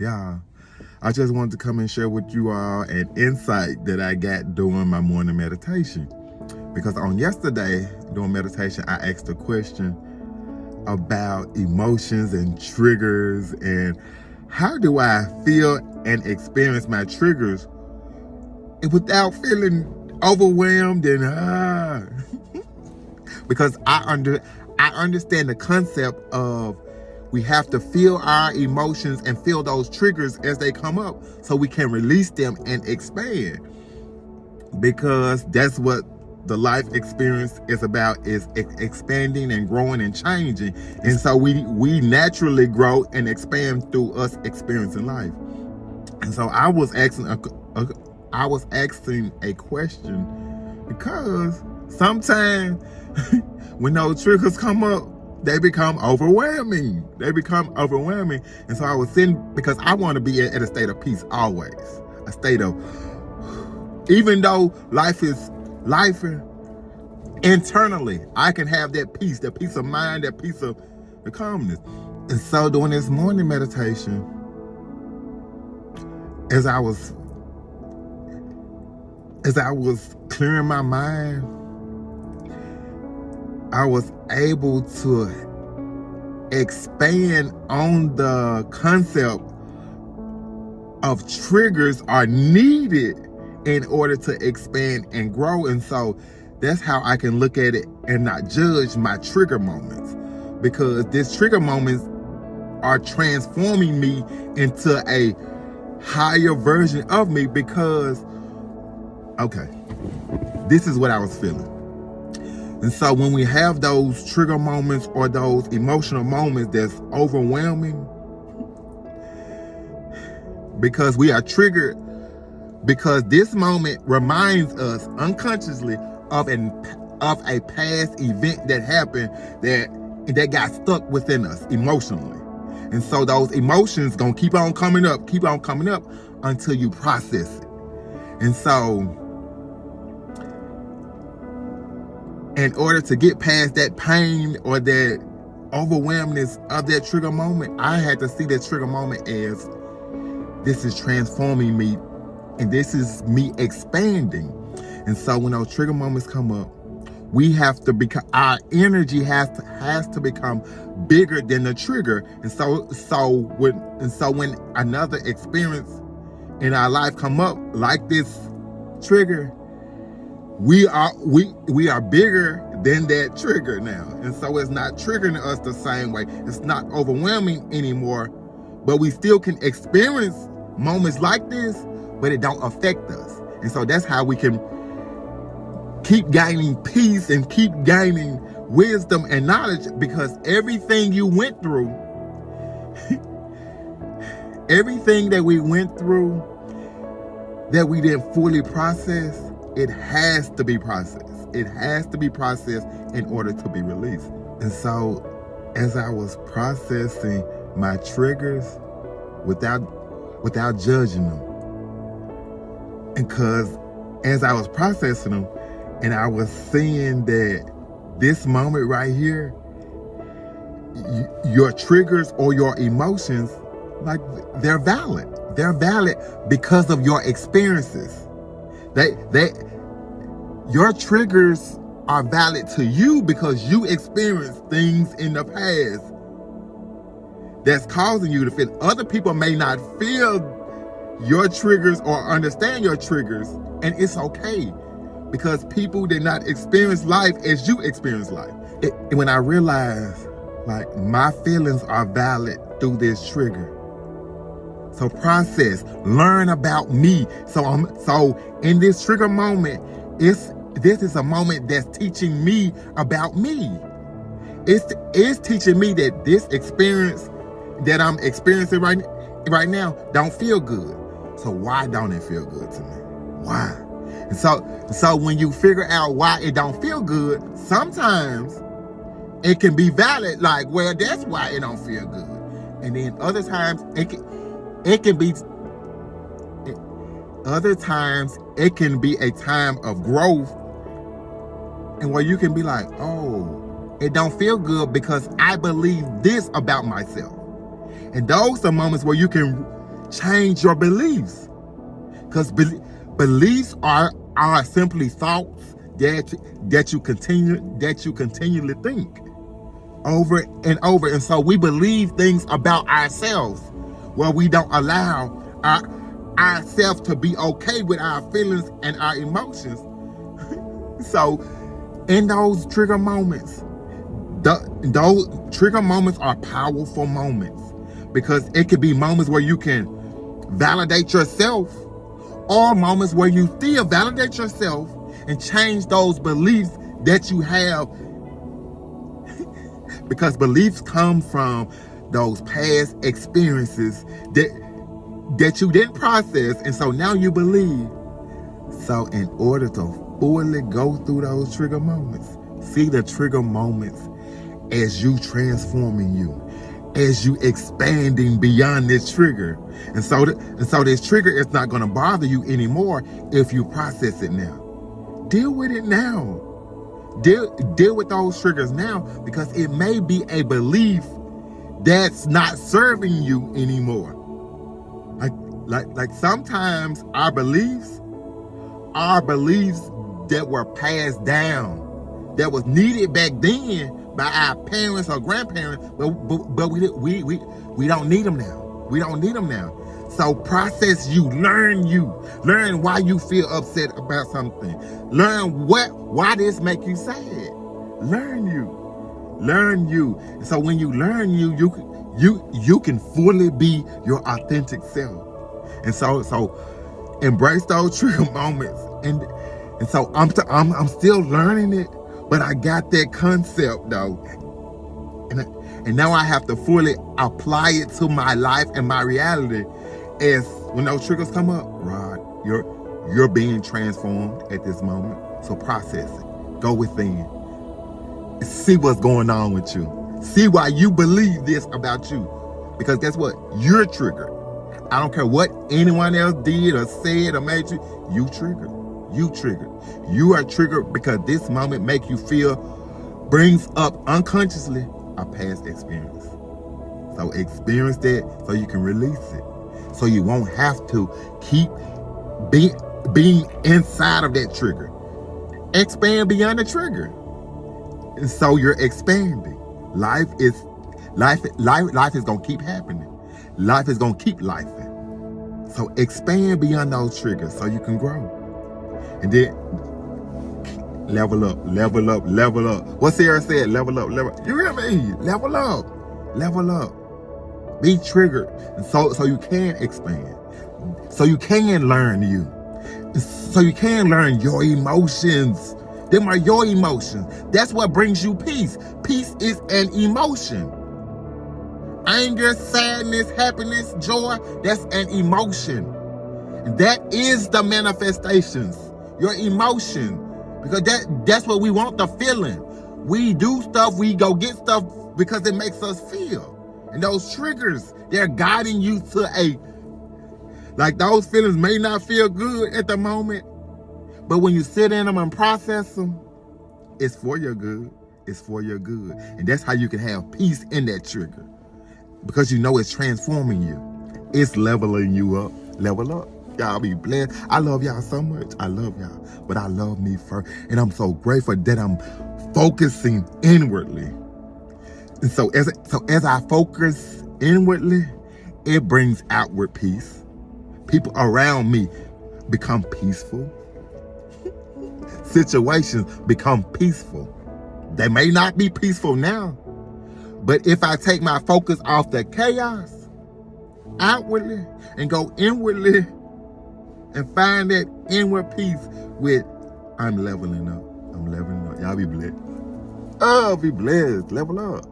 Yeah, I just wanted to come and share with you all an insight that I got during my morning meditation. Because on yesterday, during meditation, I asked a question about emotions and triggers and how do I feel and experience my triggers without feeling overwhelmed and because I understand the concept of we have to feel our emotions and feel those triggers as they come up so we can release them and expand, because that's what the life experience is about, is expanding and growing and changing. And so we naturally grow and expand through us experiencing life. And so I was asking a question because sometimes when those triggers come up, they become overwhelming. And so I was sitting, because I want to be at a state of peace always. A state of, even though life is life internally, I can have that peace of mind, that peace of the calmness. And so during this morning meditation, as I was clearing my mind, I was able to expand on the concept of triggers are needed in order to expand and grow. And so that's how I can look at it and not judge my trigger moments, because these trigger moments are transforming me into a higher version of me. Because, okay, this is what I was feeling. And so when we have those trigger moments or those emotional moments that's overwhelming, because we are triggered, because this moment reminds us unconsciously of a past event that happened that got stuck within us emotionally. And so those emotions gonna keep on coming up until you process it. And so in order to get past that pain or that overwhelmingness of that trigger moment, I had to see that trigger moment as this is transforming me and this is me expanding. And so when those trigger moments come up, we have to become, our energy has to become bigger than the trigger. And so when another experience in our life come up like this trigger, we are bigger than that trigger now. And so it's not triggering us the same way. It's not overwhelming anymore, but we still can experience moments like this, but it don't affect us. And so that's how we can keep gaining peace and keep gaining wisdom and knowledge, because everything you went through, everything that we went through that we didn't fully process, it has to be processed. It has to be processed in order to be released. And so as I was processing my triggers without judging them, and because as I was processing them and I was seeing that this moment right here, your triggers or your emotions, like, they're valid. They're valid because of your experiences. Your triggers are valid to you because you experienced things in the past that's causing you to feel. Other people may not feel your triggers or understand your triggers, and it's okay, because people did not experience life as you experience life. When I realized, like, my feelings are valid through this trigger. So process, learn about me. So in this trigger moment, this is a moment that's teaching me about me. It's teaching me that this experience that I'm experiencing right now don't feel good. So why don't it feel good to me? Why? And so when you figure out why it don't feel good, sometimes it can be valid, like, well, that's why it don't feel good. And then other times it can be a time of growth, and where you can be like, oh, it don't feel good because I believe this about myself. And those are moments where you can change your beliefs. Because beliefs are simply thoughts that you continually think over and over. And so we believe things about ourselves where we don't allow ourselves to be okay with our feelings and our emotions. So in those trigger moments, those trigger moments are powerful moments, because it could be moments where you can validate yourself, or moments where you still validate yourself and change those beliefs that you have, because beliefs come from those past experiences that you didn't process, and so now you believe. So in order to fully go through those trigger moments, see the trigger moments as you transforming you, as you expanding beyond this trigger. And so this trigger is not going to bother you anymore if you process it now. Deal with it now. Deal with those triggers now, because it may be a belief that's not serving you anymore. Like sometimes our beliefs that were passed down, that was needed back then by our parents or grandparents, but we don't need them now. We don't need them now. So process you, learn why you feel upset about something. Learn why this make you sad. Learn you. And so when you learn you can fully be your authentic self. And so embrace those trigger moments. And so I'm still learning it, but I got that concept though. And now I have to fully apply it to my life and my reality. As when those triggers come up, Rod, you're being transformed at this moment. So process it. Go within. See what's going on with you. See why you believe this about you. Because guess what? You're triggered. I don't care what anyone else did or said or made you. You triggered. You are triggered because this moment brings up unconsciously a past experience. So experience that so you can release it. So you won't have to keep being inside of that trigger. Expand beyond the trigger. And so you're expanding. Life is gonna keep happening. Life is gonna keep lifing. So expand beyond those triggers so you can grow. And then level up. What Sarah said, level up. You hear me? Level up. Be triggered. And so you can expand. So you can learn you. So you can learn your emotions. Them are your emotions. That's what brings you peace. Peace is an emotion. Anger, sadness, happiness, joy, that's an emotion. That is the manifestations. Your emotion. Because that's what we want, the feeling. We do stuff, we go get stuff because it makes us feel. And those triggers, they're guiding you to like those feelings may not feel good at the moment, but when you sit in them and process them, it's for your good. And that's how you can have peace in that trigger. Because you know it's transforming you. It's leveling you up. Level up. Y'all be blessed. I love y'all so much. I love y'all. But I love me first. And I'm so grateful that I'm focusing inwardly. And so as I focus inwardly, it brings outward peace. People around me become peaceful. Situations become peaceful. They may not be peaceful now, but if I take my focus off the chaos outwardly and go inwardly and find that inward peace with, I'm leveling up. Y'all be blessed. Oh, be blessed. Level up.